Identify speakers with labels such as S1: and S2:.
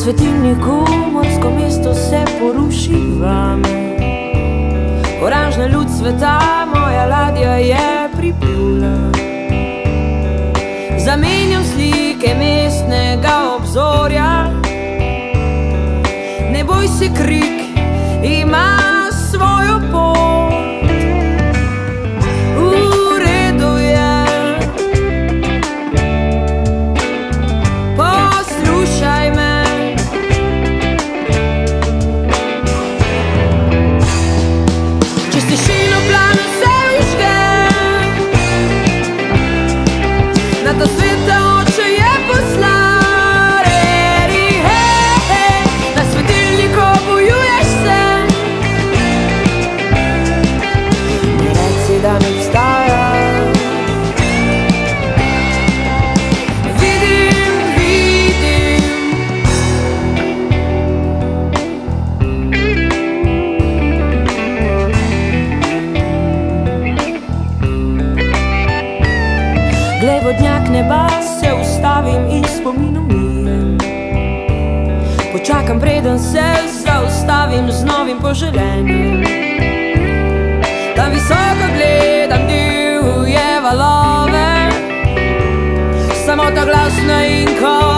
S1: svetilniku morsko mesto se poruši vame. Oranžna luč sveta, moja ladja je priplula. Zamenjam slike mestnega obzorja. Ne boj se, krik ima svojo pot. V redu je, poslušaj me. Čez tišino plano se vižge, na ta sveta oče je poslal. Reri, hej, hej, na svetilniku bojuješ se. Ne reci, da ne obstaja. Vidim, vidim. Glej, vodnjak neba, se ustavim in spominom mijem. Počakam, preden se zaustavim z novim poželenjem. Tam visoko gledam divje valove, samota glasna in ko